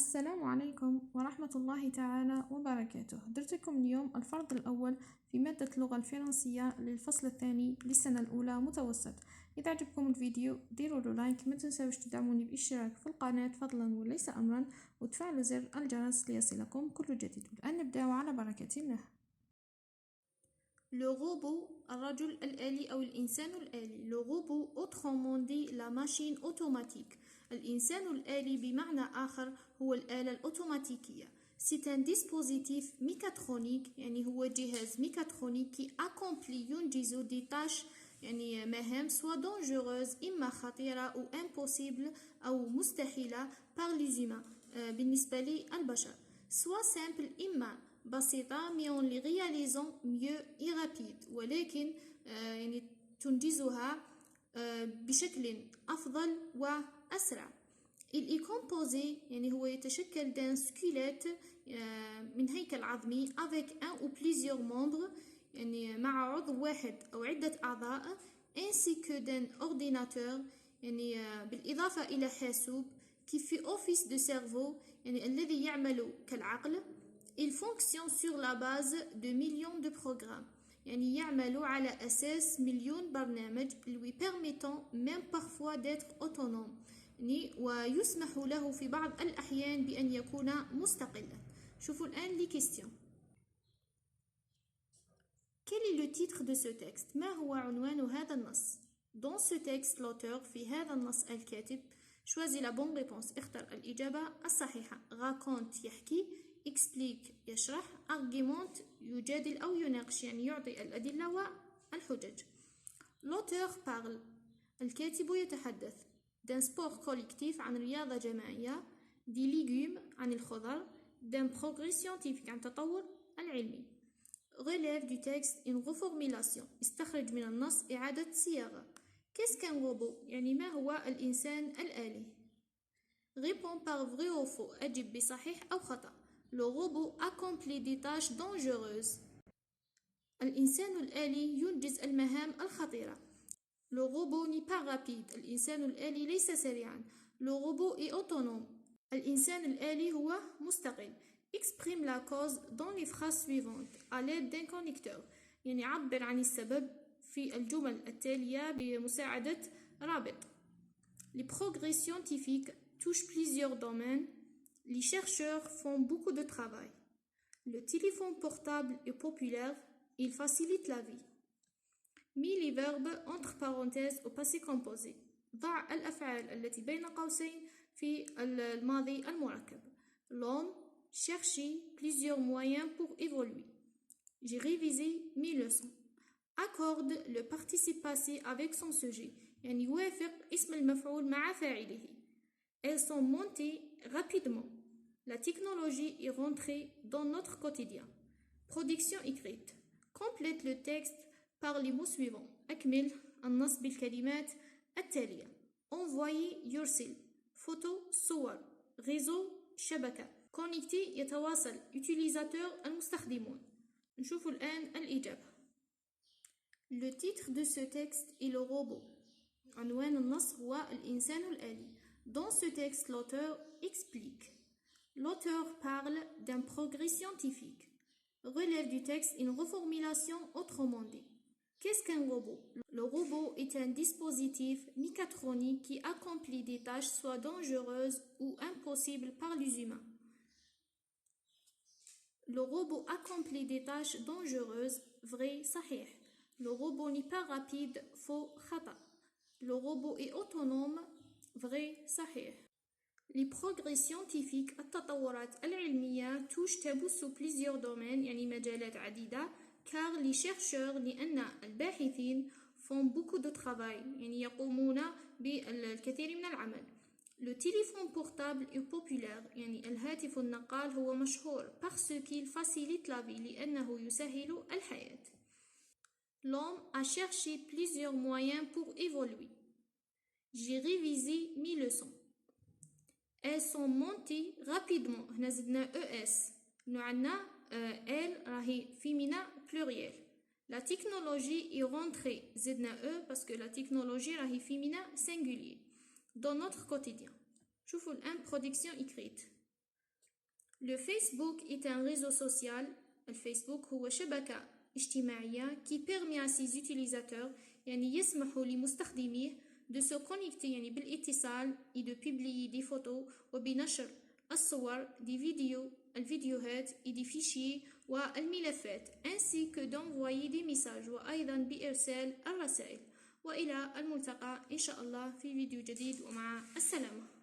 السلام عليكم ورحمة الله تعالى وبركاته. درتكم اليوم الفرض الأول في مادة اللغة الفرنسية للفصل الثاني للسنة الأولى متوسط. إذا عجبكم الفيديو ديروا له لايك، ما تنسوش تدعموني باشتراك في القناة فضلا وليس أمرا، وتفعلوا زر الجرس ليصلكم كل جديد. الآن نبدأ على بركة الله. Le robot, الرجل الآلي أو الإنسان الآلي. Le robot, autrement dit la machine automatique. الإنسان الآلي بمعنى آخر هو الآلة الأوتوماتيكية. C'est un dispositif mécatronique، يعني هو جهاز ميكاترونيك qui accomplit ينجز des tâches يعني مهام soit dangereuses إما خطيرة أو impossible أو مستحيلة par les humains بالنسبة للبشر، soit simple إما بسيطة mais en les réalisant mieux et rapide، ولكن يعني تنجزها بشكل أفضل وأسرع. Il est composé يعني هو يتشكل d'un squelette من هيكل عظمي avec un ou plusieurs membres يعني مع عضو واحد أو عدة أعضاء ainsi que d'un ordinateur يعني بالإضافة إلى حاسوب qui fait office de cerveau يعني الذي يعمل كالعقل. Il fonctionne sur la base de millions de programmes يعني يعمل على أساس مليون برنامج lui permettant même parfois d'être autonome يعني ويسمح له في بعض الأحيان بأن يكون مستقلا. شوفوا الآن les questions. Quel est le titre de ce texte؟ ما هو عنوان هذا النص؟ Dans ce texte l'auteur في هذا النص الكاتب choisis la bonne réponse، اختر الإجابة الصحيحة. raconte يحكي، explique يشرح، argumente يجادل أو يناقش يعني يعطي الأدلة والحجج. l'auteur parle الكاتب يتحدث d'un sport collectif عن رياضة جماعية، des légumes عن الخضر، d'un progrès scientifique عن تطور العلمي. relève du texte une reformulation استخرج من النص إعادة صياغة. qu'est-ce qu'un robot يعني ما هو الإنسان الآلي. réponds par vrai ou faux أجب بصحيح أو خطأ. le robot accomplit des tâches dangereuses الإنسان الآلي ينجز المهام الخطيرة. le robot n'est pas rapide الإنسان الآلي ليس سريعا. le robot est autonome الإنسان الآلي هو مستقل. exprime la cause dans les phrases suivantes à l'aide d'un connecteur يعني عبر عن السبب في الجمل التالية بمساعدة رابط. les progrès scientifiques touchent plusieurs domaines. les chercheurs font beaucoup de travail. le téléphone portable est populaire, il facilite la vie. mets les verbes entre parenthèses au passé composé. ضع الأفعال التي بين قوسين في الماضي المركب. l'homme cherchait plusieurs moyens pour évoluer. j'ai révisé mes leçons. accorde le participe passé avec son sujet يعني يوافق اسم المفعول مع فاعله. elles sont montées rapidement. la technologie est rentrée dans notre quotidien. production écrite. complète le texte par les mots suivants. أكمل النص بالكلمات التالية. envoyer يرسل، photo صور، réseau شبكة، connecter يتواصل، utilisateur المستخدمون. نشوف الآن الإجابة. le titre de ce texte est le robot. عنوان النص هو الإنسان الآلي. dans ce texte l'auteur explique. l'auteur parle d'un progrès scientifique. relève du texte une reformulation autrement dit. qu'est-ce qu'un robot? le robot est un dispositif mécatronique qui accomplit des tâches soit dangereuses ou impossibles par les humains. le robot accomplit des tâches dangereuses vrai صحيح. le robot n'est pas rapide faux خطأ. le robot est autonome vrai صحيح. les progrès scientifiques التطورات العلمية touchent تبث plusieurs domaines يعني مجالات عديدة car les chercheurs لأن الباحثين font beaucoup de travail يعني يقومون بالكثير من العمل. le téléphone portable est populaire يعني الهاتف النقال هو مشهور parce qu'il facilite la vie لأنه يسهل الحياة. l'homme a cherché plusieurs moyens pour évoluer. j'ai révisé mes leçons. elles sont montées rapidement هنا زدنا ES عندنا elle راهي féminin pluriel. la technologie est rentrée زدنا E parce que la technologie راهي féminin singulier dans notre quotidien. شوفوا الآن production écrite. Le Facebook est un réseau social. الفيسبوك هو شبكة اجتماعية qui permet à ses utilisateurs يعني يسمح لمستخدميه de se connecter يعني بالاتصال et de publier des photos وبنشر الصور des vidéos الفيديوهات et des fichiers والملفات ainsi que d'envoyer des messages وأيضا بإرسال الرسائل. وإلى الملتقى إن شاء الله في فيديو جديد ومع السلامة.